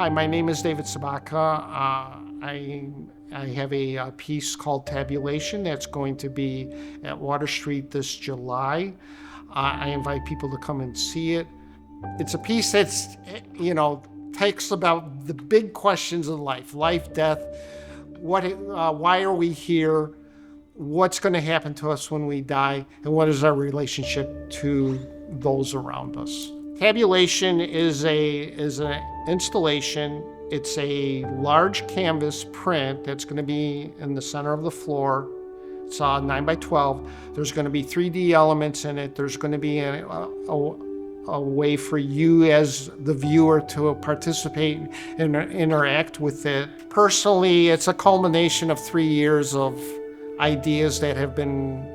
Hi, my name is David Sobotka. I have a piece called Tabulation that's going to be at Water Street this July. I invite people to come and see it. It's a piece that's, takes about the big questions of life, death, why are we here, what's going to happen to us when we die, and what is our relationship to those around us. Tabulation is an installation. It's a large canvas print that's going to be in the center of the floor. It's 9 by 12. There's going to be 3D elements in it. There's going to be a way for you as the viewer to participate and interact with it. Personally, it's a culmination of 3 years of ideas that have been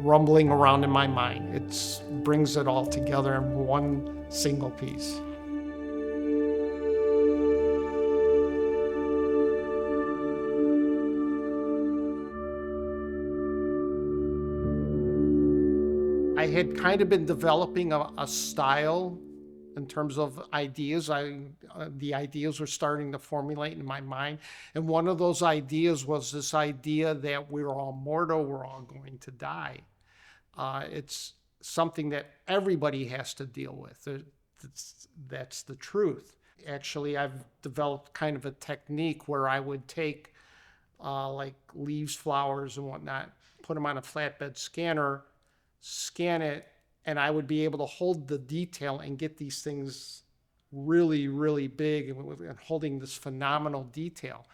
rumbling around in my mind. It brings it all together in one single piece. I had kind of been developing a style in terms of ideas. The ideas were starting to formulate in my mind. And one of those ideas was this idea that we're all mortal, we're all going to die. It's something that everybody has to deal with. That's the truth. Actually, I've developed kind of a technique where I would take like leaves, flowers, and whatnot, put them on a flatbed scanner, scan it, and I would be able to hold the detail and get these things really, really big and holding this phenomenal detail.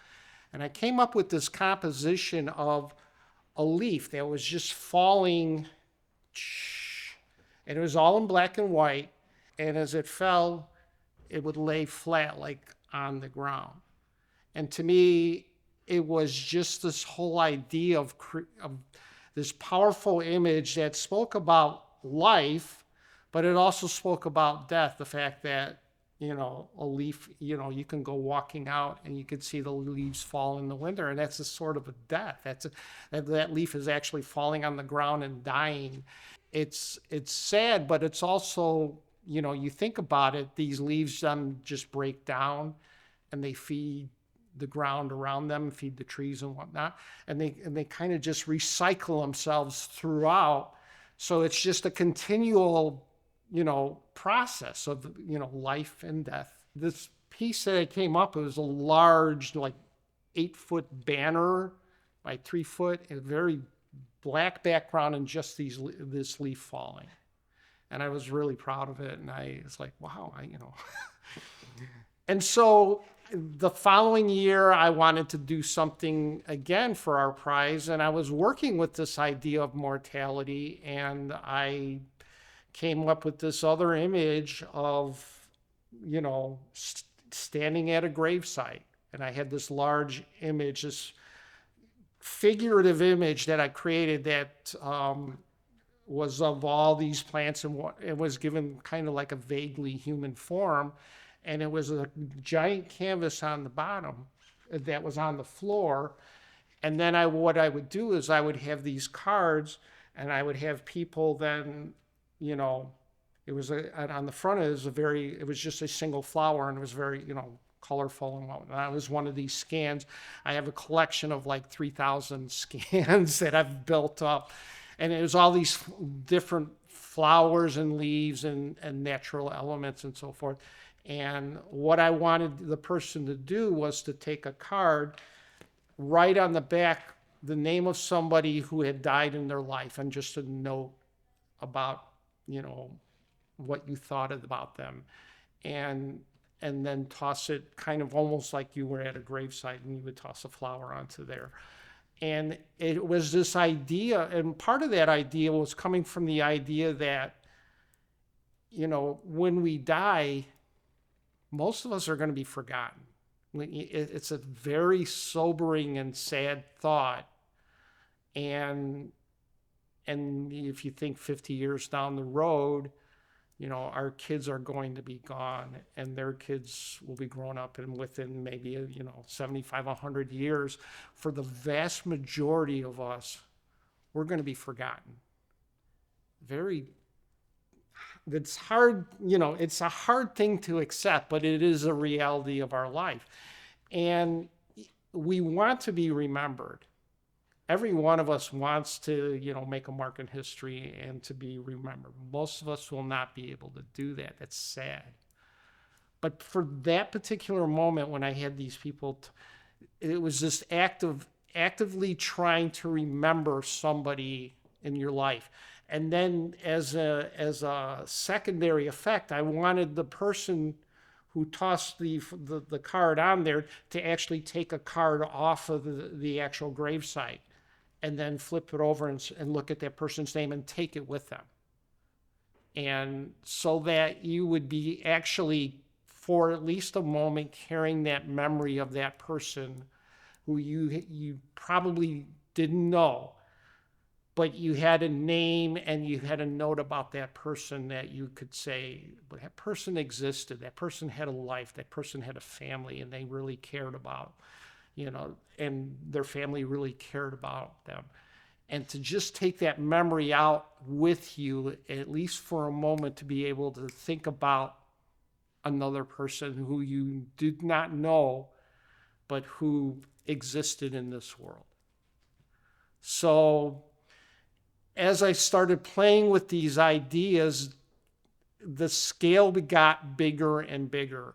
And I came up with this composition of a leaf that was just falling, and it was all in black and white. And as it fell, it would lay flat, like on the ground. And to me, it was just this whole idea of this powerful image that spoke about life, but it also spoke about death. The fact that, a leaf, you can go walking out and you can see the leaves fall in the winter, and that's a sort of a death. That leaf is actually falling on the ground and dying. It's sad, but it's also, you think about it, these leaves just break down and they feed the ground around them, feed the trees and whatnot, and they kind of just recycle themselves throughout. So it's just a continual, process of, life and death. This piece that I came up, it was a large, like 8-foot banner by 3 foot, and a very black background and just this leaf falling. And I was really proud of it. And I was like, wow, And so the following year, I wanted to do something again for our prize. And I was working with this idea of mortality. And I came up with this other image of, standing at a gravesite. And I had this large image, this figurative image that I created that was of all these plants, and it was given kind of like a vaguely human form. And it was a giant canvas on the bottom that was on the floor. And then what I would do is I would have these cards, and I would have people then, it was on the front, it was just a single flower, and it was very, colorful and whatnot. That was one of these scans. I have a collection of like 3,000 scans that I've built up. And it was all these different flowers and leaves and natural elements and so forth. And what I wanted the person to do was to take a card, write on the back the name of somebody who had died in their life, and just a note about, what you thought about them. And then toss it kind of almost like you were at a gravesite and you would toss a flower onto there. And it was this idea, and part of that idea was coming from the idea that, when we die, most of us are going to be forgotten. It's a very sobering and sad thought. And if you think 50 years down the road, our kids are going to be gone, and their kids will be grown up, and within maybe, 75, 100 years, for the vast majority of us, we're going to be forgotten. Very it's hard, it's a hard thing to accept, but it is a reality of our life. And we want to be remembered. Every one of us wants to, make a mark in history and to be remembered. Most of us will not be able to do that. That's sad. But for that particular moment when I had these people, it was this act of actively trying to remember somebody in your life. And then as a secondary effect, I wanted the person who tossed the card on there to actually take a card off of the actual gravesite and then flip it over and look at that person's name and take it with them. And so that you would be actually, for at least a moment, carrying that memory of that person who you probably didn't know, but you had a name and you had a note about that person that you could say, well, that person existed, that person had a life, that person had a family, and they really cared about, and their family really cared about them. And to just take that memory out with you, at least for a moment, to be able to think about another person who you did not know, but who existed in this world. So as I started playing with these ideas, the scale got bigger and bigger.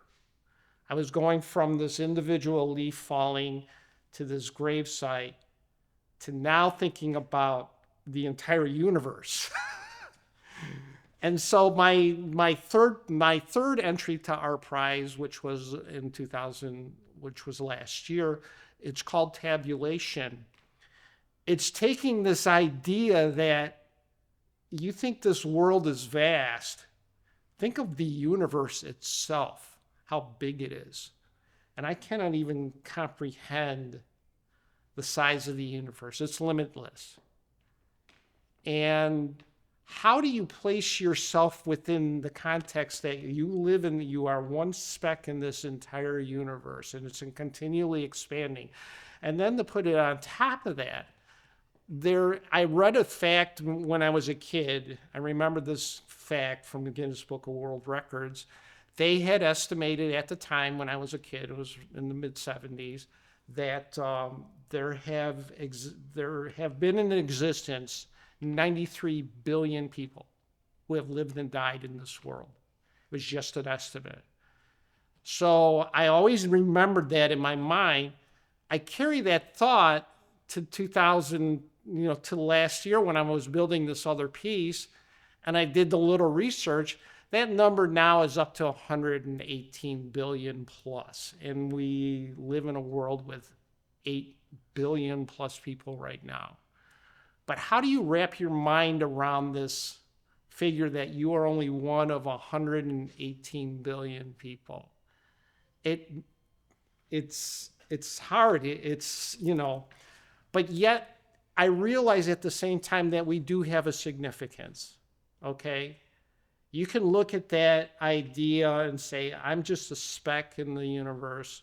I was going from this individual leaf falling to this gravesite to now thinking about the entire universe. And so my third entry to our prize, which was in 2000, which was last year, it's called Tabulation. It's taking this idea that you think this world is vast. Think of the universe itself, how big it is. And I cannot even comprehend the size of the universe. It's limitless. And how do you place yourself within the context that you live in? You are one speck in this entire universe, and it's continually expanding. And then to put it on top of that, I read a fact when I was a kid. I remember this fact from the Guinness Book of World Records. They had estimated at the time when I was a kid, it was in the mid-70s, that there have been in existence 93 billion people who have lived and died in this world. It was just an estimate. So I always remembered that in my mind. I carry that thought to 2000, to last year when I was building this other piece, and I did the little research. That number now is up to 118 billion plus, and we live in a world with 8 billion plus people right now. But how do you wrap your mind around this figure that you are only one of 118 billion people? It's hard. But yet I realize at the same time that we do have a significance, okay? You can look at that idea and say, I'm just a speck in the universe,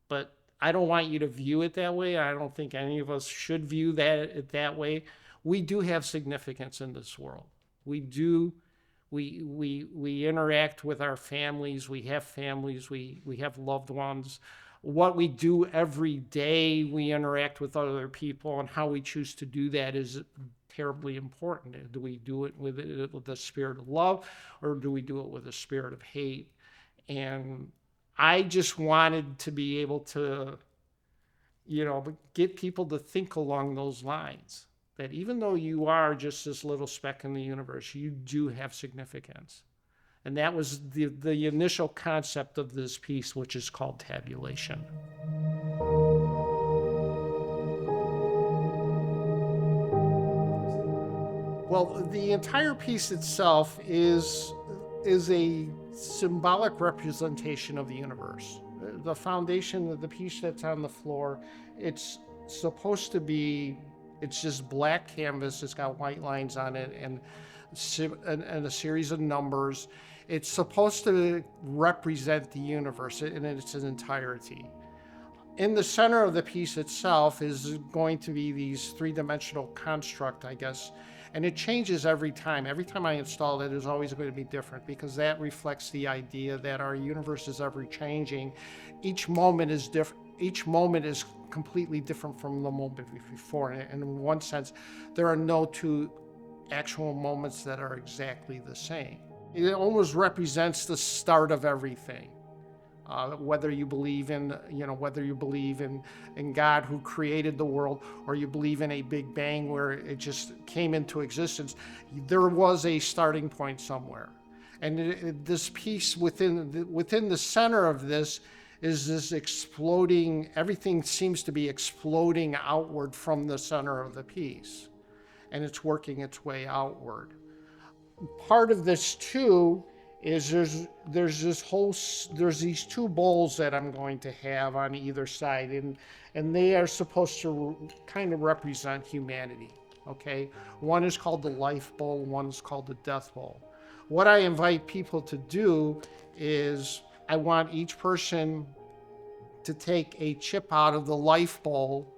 but I don't want you to view it that way. I don't think any of us should view that way. We do have significance in this world. We do. We interact with our families. We have families. We have loved ones. What we do every day, we interact with other people, and how we choose to do that is terribly important. Do we do it with the spirit of love, or do we do it with a spirit of hate? And I just wanted to be able to, get people to think along those lines, that even though you are just this little speck in the universe, you do have significance. And that was the initial concept of this piece, which is called Tabulation. Well, the entire piece itself is a symbolic representation of the universe. The foundation of the piece that's on the floor, it's supposed to be, it's just black canvas. It's got white lines on it and a series of numbers. It's supposed to represent the universe in its entirety. In the center of the piece itself is going to be these three-dimensional construct, I guess, and it changes every time. Every time I install it, is always going to be different because that reflects the idea that our universe is ever changing. Each moment is different. Each moment is completely different from the moment before. And in one sense, there are no two actual moments that are exactly the same. It almost represents the start of everything. Whether you believe in, whether you believe in God who created the world, or you believe in a Big Bang where it just came into existence, there was a starting point somewhere. And this piece within the center of this is this exploding, everything seems to be exploding outward from the center of the piece, and it's working its way outward. Part of this too is there's these two bowls that I'm going to have on either side, and they are supposed to kind of represent humanity. Okay, one is called the life bowl, one is called the death bowl. What I invite people to do is I want each person to take a chip out of the life bowl,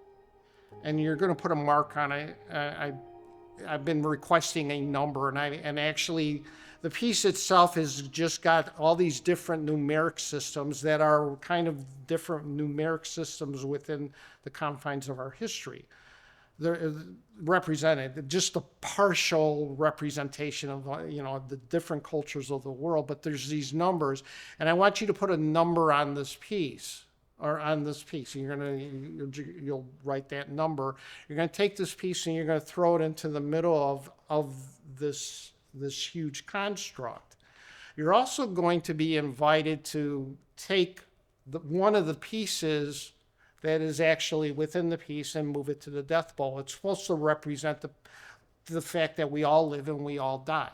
and you're going to put a mark on it. I've been requesting a number, and actually the piece itself has just got all these different numeric systems that are kind of different numeric systems within the confines of our history. They're represented, just a partial representation of the different cultures of the world, but there's these numbers, and I want you to put a number on this piece. You'll write that number. You're gonna take this piece and you're gonna throw it into the middle of this huge construct. You're also going to be invited to take one of the pieces that is actually within the piece and move it to the death bowl. It's supposed to represent the fact that we all live and we all die.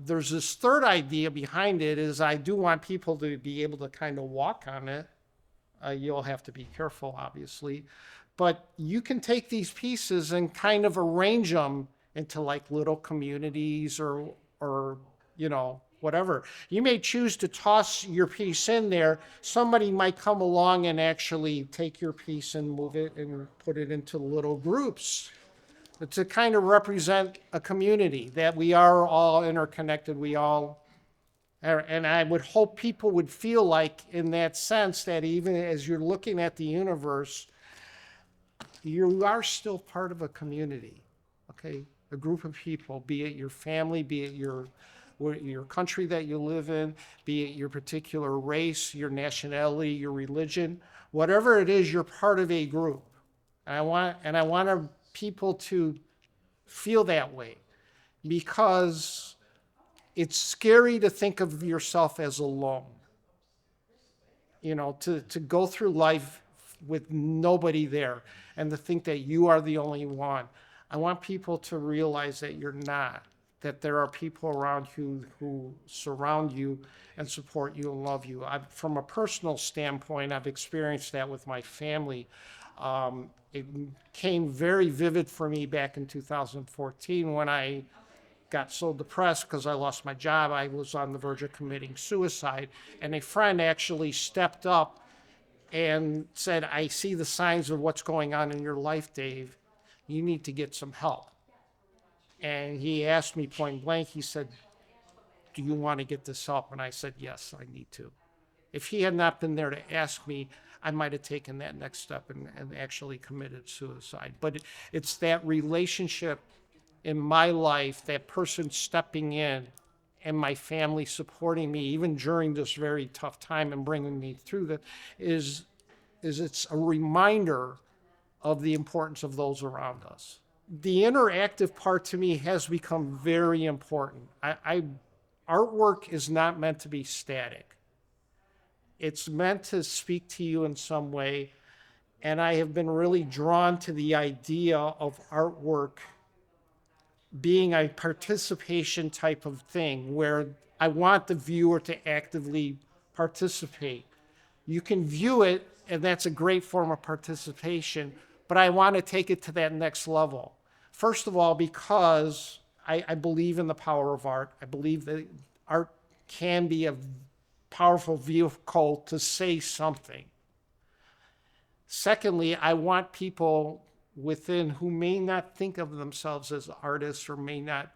There's this third idea behind it is I do want people to be able to kind of walk on it. You'll have to be careful, obviously. But you can take these pieces and kind of arrange them into like little communities or whatever. You may choose to toss your piece in there. Somebody might come along and actually take your piece and move it and put it into little groups to kind of represent a community, that we are all interconnected, we all are. And I would hope people would feel like, in that sense, that even as you're looking at the universe, you are still part of a community, okay? A group of people, be it your family, be it your country that you live in, be it your particular race, your nationality, your religion, whatever it is, you're part of a group. And I want people to feel that way, because it's scary to think of yourself as alone. To go through life with nobody there and to think that you are the only one. I want people to realize that you're not, that there are people around you who surround you and support you and love you. From a personal standpoint, I've experienced that with my family. It came very vivid for me back in 2014 when I got so depressed because I lost my job. I was on the verge of committing suicide, and a friend actually stepped up and said, I see the signs of what's going on in your life, Dave. You need to get some help. And he asked me point blank, he said, do you want to get this help? And I said, yes, I need to. If he had not been there to ask me, I might have taken that next step and actually committed suicide. But it's that relationship in my life, that person stepping in and my family supporting me, even during this very tough time and bringing me through that, is it's a reminder of the importance of those around us. The interactive part to me has become very important. Artwork is not meant to be static. It's meant to speak to you in some way, and I have been really drawn to the idea of artwork being a participation type of thing, where I want the viewer to actively participate. You can view it, and that's a great form of participation, but I want to take it to that next level. First of all, because I believe in the power of art. I believe that art can be a powerful vehicle to say something. Secondly, I want people within who may not think of themselves as artists or may not,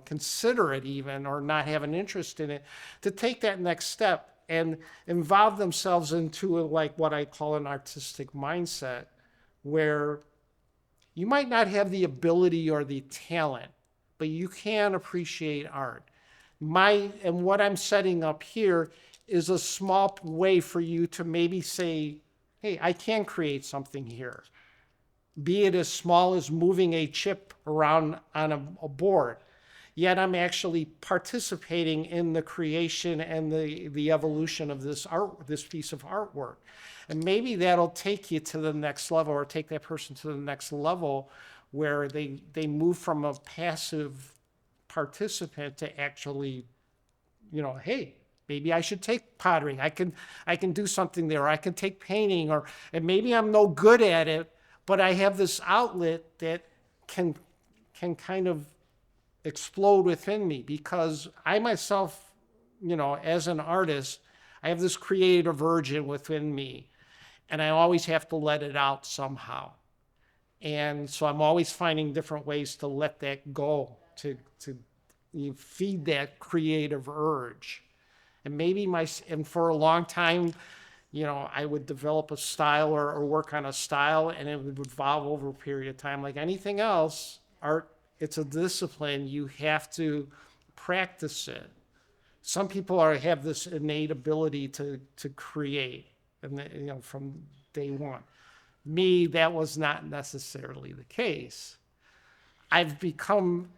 consider it even, or not have an interest in it, to take that next step and involve themselves into like what I call an artistic mindset, where you might not have the ability or the talent, but you can appreciate art. And what I'm setting up here is a small way for you to maybe say, hey, I can create something here. Be it as small as moving a chip around on a board. Yet I'm actually participating in the creation and the evolution of this piece of artwork. And maybe that'll take you to the next level, or take that person to the next level, where they move from a passive participant to actually, hey, maybe I should take pottery. I can do something there. I can take painting, and maybe I'm no good at it, but I have this outlet that can kind of explode within me, because I myself, as an artist, I have this creative urge within me, and I always have to let it out somehow. And so I'm always finding different ways to let that go, to feed that creative urge. And and for a long time, I would develop a style or work on a style, and it would evolve over a period of time. Like anything else, art, it's a discipline. You have to practice it. Some people have this innate ability to create, and from day one. Me, that was not necessarily the case. I've become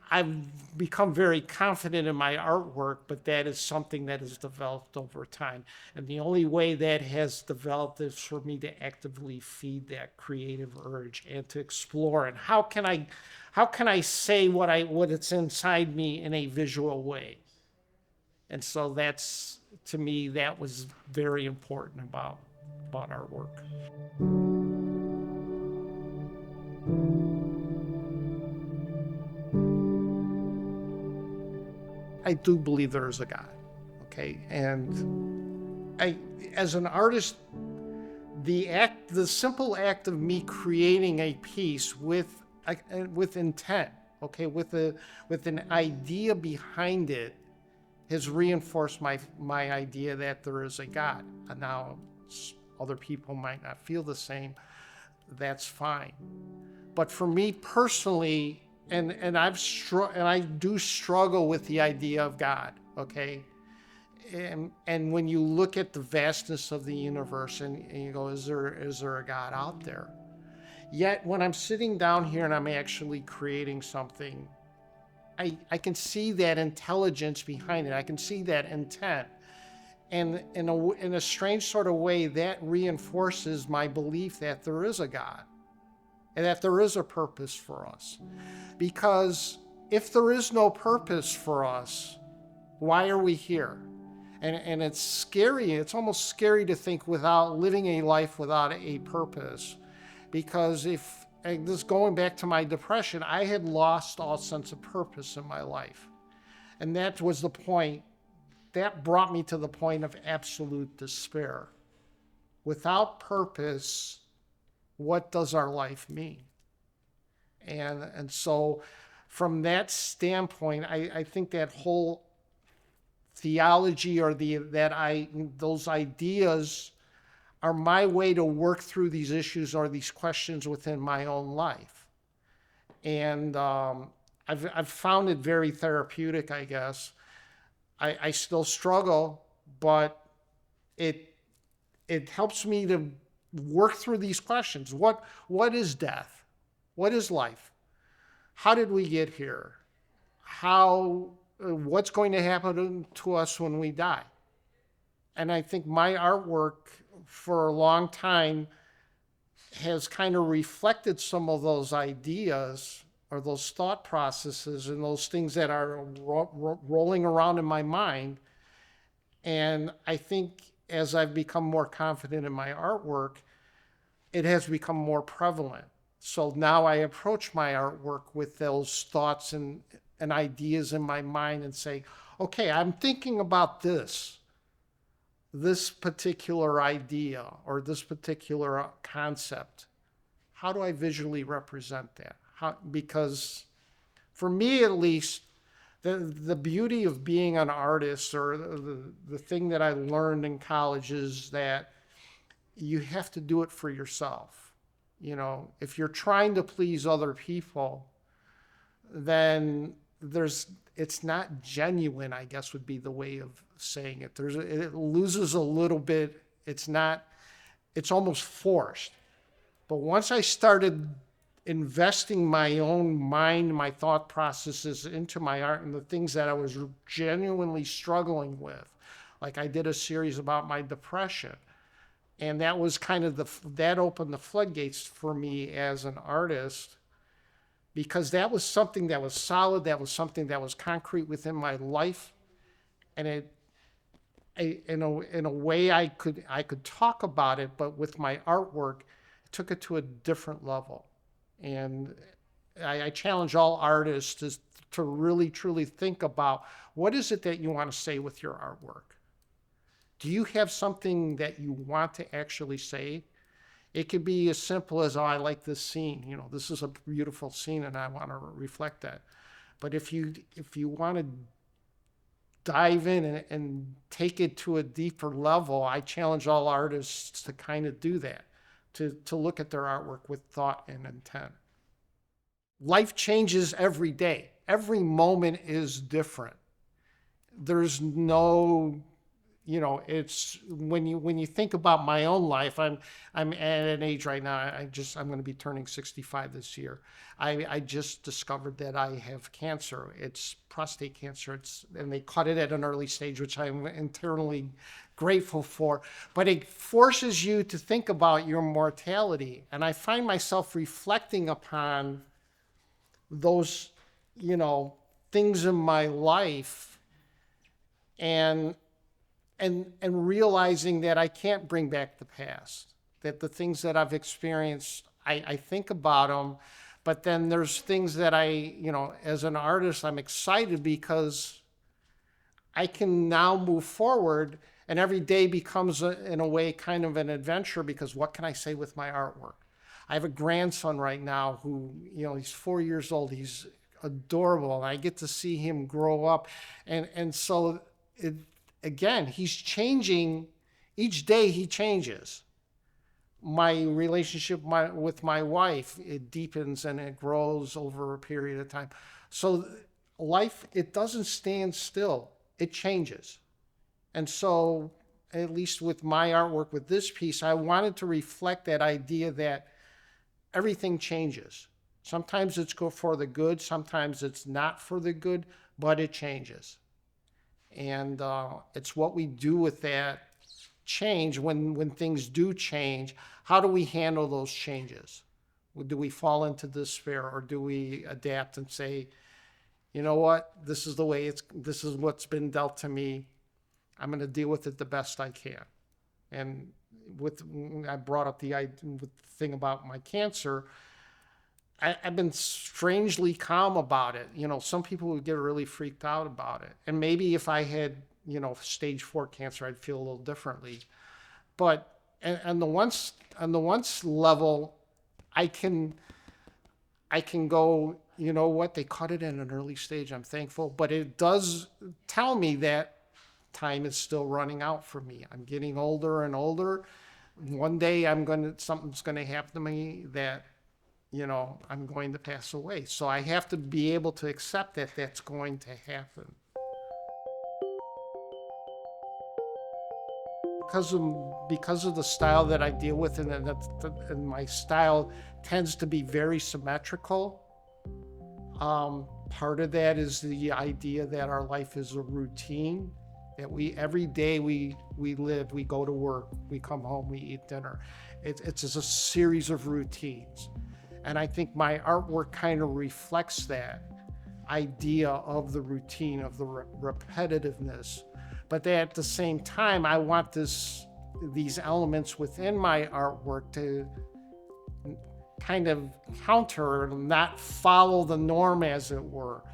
very confident in my artwork, but that is something that has developed over time. And the only way that has developed is for me to actively feed that creative urge and to explore. And how can I say what's inside me in a visual way? And so to me, that was very important about artwork. I do believe there is a God, okay? And as an artist, the simple act of me creating a piece with intent, okay, with an idea behind it, has reinforced my idea that there is a God. And now other people might not feel the same. That's fine. But for me personally, and I do struggle with the idea of God, okay? And when you look at the vastness of the universe and you go, is there a God out there? Yet when I'm sitting down here and I'm actually creating something, I can see that intelligence behind it. I can see that intent. And in a strange sort of way, that reinforces my belief that there is a God and that there is a purpose for us. Because if there is no purpose for us, why are we here? And it's scary. It's almost scary to think without living a life without a purpose. Because this going back to my depression, I had lost all sense of purpose in my life. And that was the point. That brought me to the point of absolute despair. Without purpose, what does our life mean? And so from that standpoint, I think that whole theology or those ideas are my way to work through these issues or these questions within my own life. And I've found it very therapeutic, I guess. I still struggle, but it helps me to work through these questions. What is death? What is life? How did we get here? What's going to happen to us when we die? And I think my artwork for a long time has kind of reflected some of those ideas or those thought processes and those things that are rolling around in my mind. And I think as I've become more confident in my artwork, it has become more prevalent. So now I approach my artwork with those thoughts and ideas in my mind and say, okay, I'm thinking about this. this particular idea or this particular concept, how do I visually represent that? Because for me at least, the beauty of being an artist, or the thing that I learned in college, is that you have to do it for yourself. If you're trying to please other people, then it's not genuine, I guess would be the way of saying it. It loses a little bit. It's almost forced. But once I started investing my own mind, my thought processes into my art and the things that I was genuinely struggling with, like I did a series about my depression, and that was kind of that opened the floodgates for me as an artist, because that was something that was solid, that was something that was concrete within my life, and in a way I could talk about it, but with my artwork, it took it to a different level. And I challenge all artists to really truly think about, what is it that you want to say with your artwork? Do you have something that you want to actually say? It could be as simple as, oh, I like this scene. This is a beautiful scene and I want to reflect that. But if you want to dive in and take it to a deeper level, I challenge all artists to kind of do that, to look at their artwork with thought and intent. Life changes every day. Every moment is different. There's no, it's when you think about my own life, I'm at an age right now, I'm going to be turning 65 this year. I just discovered that I have cancer. It's prostate cancer. And they caught it at an early stage, which I'm internally grateful for. But it forces you to think about your mortality. And I find myself reflecting upon those, things in my life, and realizing that I can't bring back the past, that the things that I've experienced, I think about them, but then there's things that as an artist, I'm excited because I can now move forward, and every day becomes, in a way, kind of an adventure, because what can I say with my artwork? I have a grandson right now who, he's 4 years old. He's adorable, and I get to see him grow up. And so, again, he's changing. Each day he changes. My relationship with my wife, it deepens and it grows over a period of time. So life, it doesn't stand still. It changes. And so, at least with my artwork, with this piece, I wanted to reflect that idea that everything changes. Sometimes it's for the good, sometimes it's not for the good, but it changes. And it's what we do with that change when things do change. How do we handle those changes? Do we fall into despair, or do we adapt and say, you know what, this is what's been dealt to me. I'm going to deal with it the best I can. And I brought up the thing about my cancer, I've been strangely calm about it. Some people would get really freaked out about it. And maybe if I had, stage 4 cancer, I'd feel a little differently. But on the once level, I can go, you know what, they caught it at an early stage. I'm thankful. But it does tell me that time is still running out for me. I'm getting older and older. One day something's going to happen to me that, I'm going to pass away. So I have to be able to accept that that's going to happen. Because of the style that I deal with, and my style tends to be very symmetrical. Part of that is the idea that our life is a routine, that every day we live, we go to work, we come home, we eat dinner. It's just a series of routines. And I think my artwork kind of reflects that idea of the routine, of the repetitiveness. But at the same time, I want these elements within my artwork to kind of counter, not follow the norm, as it were.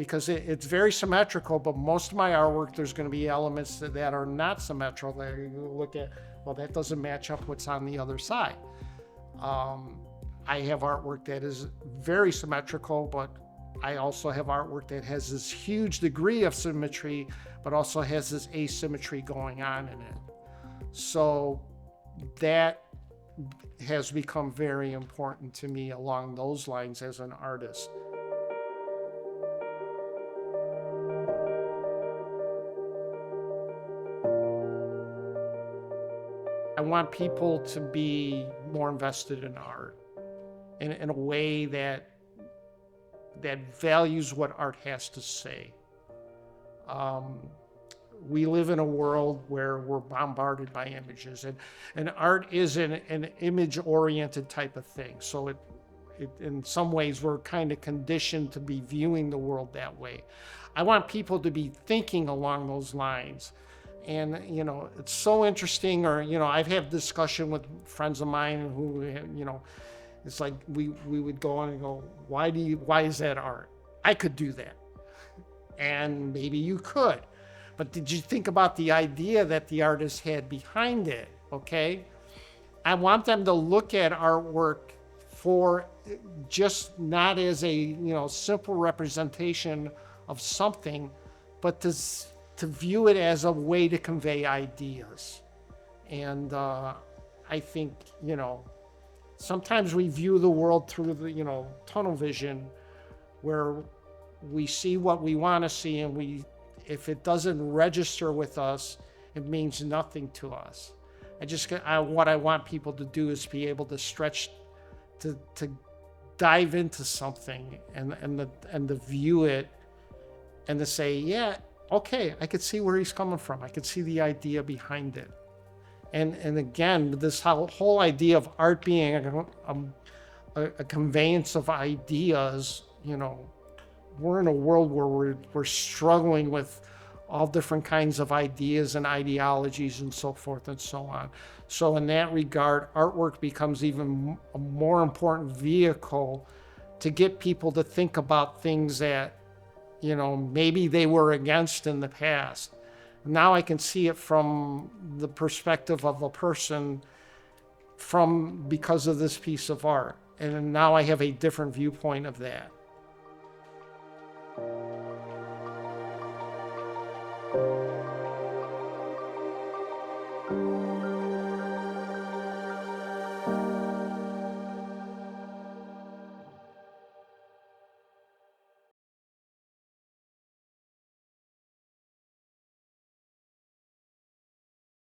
because it's very symmetrical, but most of my artwork, there's going to be elements that are not symmetrical that you look at, well, that doesn't match up what's on the other side. I have artwork that is very symmetrical, but I also have artwork that has this huge degree of symmetry, but also has this asymmetry going on in it. So that has become very important to me along those lines as an artist. I want people to be more invested in art in a way that values what art has to say. We live in a world where we're bombarded by images, and art is an image-oriented type of thing. So it in some ways, we're kind of conditioned to be viewing the world that way. I want people to be thinking along those lines. And, it's so interesting, or, I've had discussion with friends of mine who, it's like we would go on and go, why is that art? I could do that. And maybe you could. But did you think about the idea that the artist had behind it? Okay. I want them to look at artwork for just not as a, simple representation of something, but to view it as a way to convey ideas. And I think, sometimes we view the world through the, tunnel vision, where we see what we want to see, and if it doesn't register with us, it means nothing to us. What I want people to do is be able to stretch, to dive into something and to view it, and to say, yeah, okay, I could see where he's coming from. I could see the idea behind it. And again, this whole idea of art being a conveyance of ideas, we're in a world where we're struggling with all different kinds of ideas and ideologies and so forth and so on. So in that regard, artwork becomes even a more important vehicle to get people to think about things that, maybe they were against in the past. Now I can see it from the perspective of a person because of this piece of art. And now I have a different viewpoint of that.